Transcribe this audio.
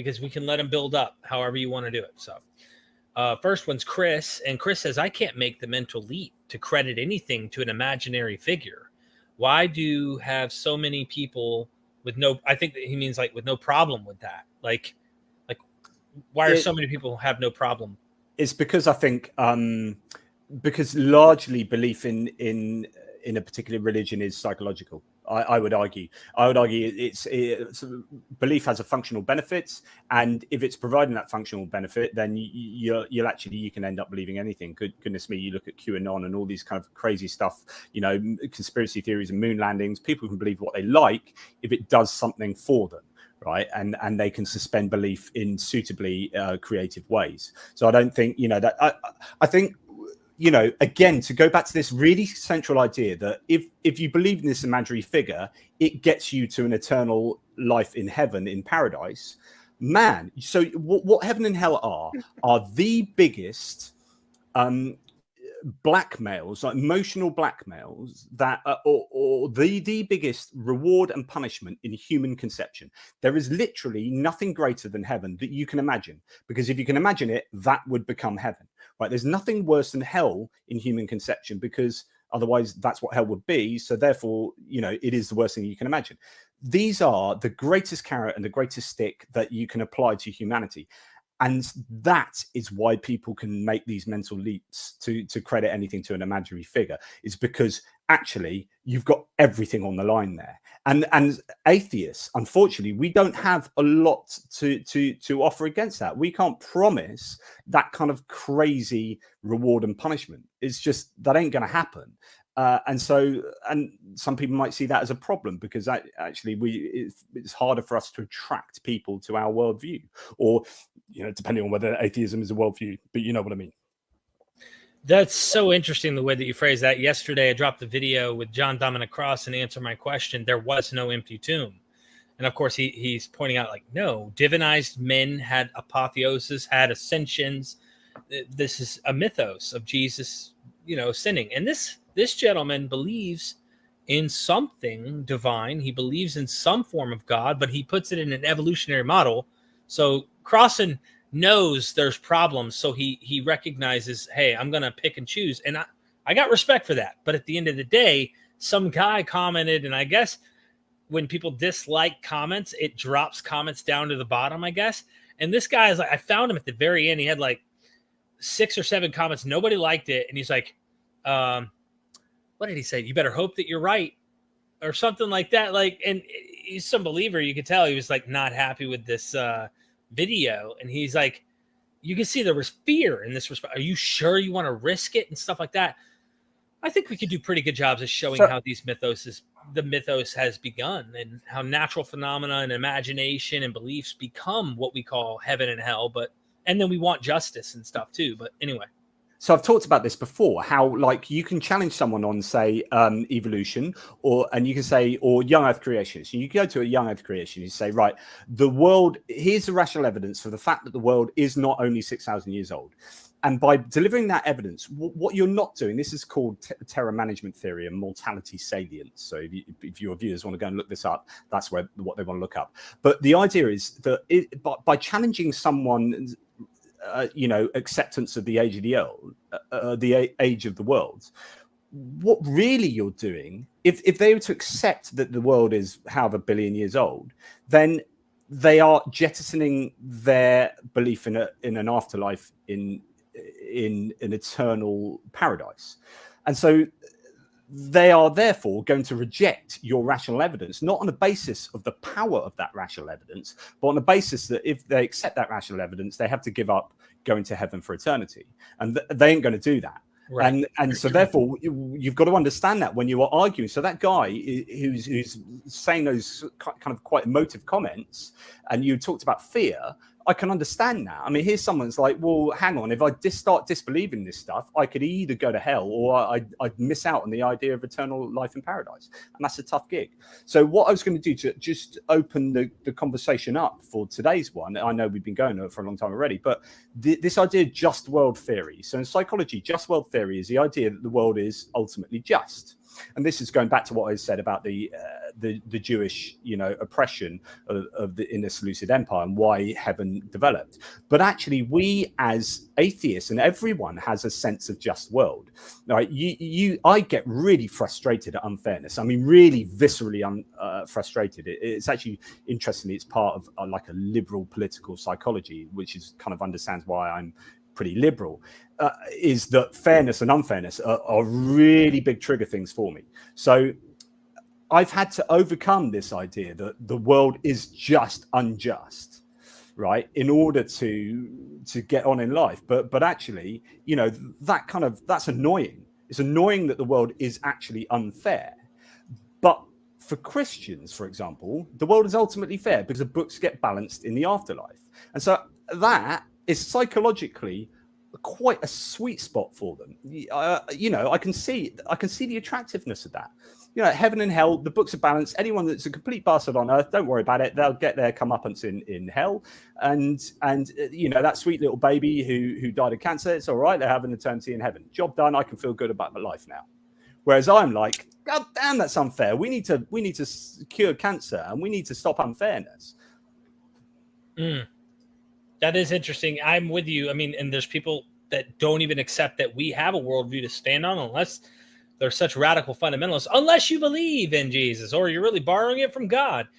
because we can let them build up however you want to do it. So first one's Chris, and Chris says, I can't make the mental leap to credit anything to an imaginary figure. Why do you have so many people with no, I think that he means like with no problem with that. Like why are so many people have no problem? It's because I think, because largely belief in a particular religion is psychological. I would argue it's belief has a functional benefit, and if it's providing that functional benefit, then you can end up believing anything. Goodness me, you look at QAnon and all these kind of crazy stuff, conspiracy theories and moon landings. People can believe what they like if it does something for them, right? And they can suspend belief in suitably creative ways. So I don't think that. I think. Again, to go back to this really central idea that if you believe in this imaginary figure, it gets you to an eternal life in heaven, in paradise, man. So what heaven and hell are the biggest blackmails, like emotional blackmails, that or the biggest reward and punishment in human conception. There is literally nothing greater than heaven that you can imagine, because if you can imagine it, that would become heaven, right? There's nothing worse than hell in human conception, because otherwise that's what hell would be. So therefore, it is the worst thing you can imagine. These are the greatest carrot and the greatest stick that you can apply to humanity. And that is why people can make these mental leaps to credit anything to an imaginary figure, is because actually you've got everything on the line there. And atheists, unfortunately, we don't have a lot to offer against that. We can't promise that kind of crazy reward and punishment. It's just, that ain't going to happen. And some people might see that as a problem, because actually it's harder for us to attract people to our worldview, or depending on whether atheism is a worldview, but you know what I mean. That's so interesting, the way that you phrase that. Yesterday, I dropped a video with John Dominic Cross and answer my question. There was no empty tomb. And of course, he's pointing out, like, no, divinized men had apotheosis, had ascensions. This is a mythos of Jesus, sinning. And this gentleman believes in something divine. He believes in some form of God, but he puts it in an evolutionary model. So Crossan knows there's problems, so he recognizes, hey, I'm going to pick and choose. And I got respect for that. But at the end of the day, some guy commented, and I guess when people dislike comments, it drops comments down to the bottom, I guess. And this guy is like, I found him at the very end. He had like 6 or 7 comments. Nobody liked it. And he's like, what did he say? You better hope that you're right, or something like that. Like, and he's some believer. You could tell he was like not happy with this video. And he's like, you can see there was fear in this response. Are you sure you want to risk it and stuff like that? I think we could do pretty good jobs of showing how the mythos has begun, and how natural phenomena and imagination and beliefs become what we call heaven and hell. And then we want justice and stuff too. But anyway. So I've talked about this before, how like you can challenge someone on, say, evolution, and you can say, or young earth creation. So you go to a young earth creation, you say, right, the world, here's the rational evidence for the fact that the world is not only 6,000 years old. And by delivering that evidence, what you're not doing, this is called terror management theory and mortality salience. So if your viewers want to go and look this up, that's what they want to look up. But the idea is that by challenging someone's acceptance of the age of the age of the world, what really you're doing, if they were to accept that the world is however billion years old, then they are jettisoning their belief in an afterlife, in an eternal paradise. And so they are therefore going to reject your rational evidence, not on the basis of the power of that rational evidence, but on the basis that if they accept that rational evidence, they have to give up going to heaven for eternity. And they ain't going to do that. Right. And so therefore you've got to understand that when you are arguing. So that guy who's saying those kind of quite emotive comments, and you talked about fear, I can understand that. I mean, here's someone's like, well, hang on, if I start disbelieving this stuff, I could either go to hell, or I'd miss out on the idea of eternal life in paradise. And that's a tough gig. So what I was going to do to just open the conversation up for today's one, I know we've been going over it for a long time already, but this idea of just world theory. So in psychology, just world theory is the idea that the world is ultimately just. And this is going back to what I said about the Jewish, oppression in the Seleucid Empire and why heaven developed. But actually, we as atheists, and everyone has a sense of just world. Right? I get really frustrated at unfairness. I mean, really viscerally frustrated. It's actually, interestingly, it's part of like a liberal political psychology, which is kind of understands why I'm pretty liberal, is that fairness and unfairness are really big trigger things for me. So I've had to overcome this idea that the world is just unjust, right, in order to get on in life. But actually, that's annoying. It's annoying that the world is actually unfair. But for Christians, for example, the world is ultimately fair because the books get balanced in the afterlife. And so that is psychologically quite a sweet spot for them. I can see the attractiveness of that. Heaven and hell, the books are balanced. Anyone that's a complete bastard on earth, don't worry about it. They'll get their comeuppance in hell. And that sweet little baby who died of cancer, it's all right. They have an eternity in heaven. Job done. I can feel good about my life now. Whereas I'm like, God damn, that's unfair. We need to cure cancer, and we need to stop unfairness. That is interesting. I'm with you. I mean, and there's people that don't even accept that we have a worldview to stand on unless they're such radical fundamentalists, unless you believe in Jesus or you're really borrowing it from God.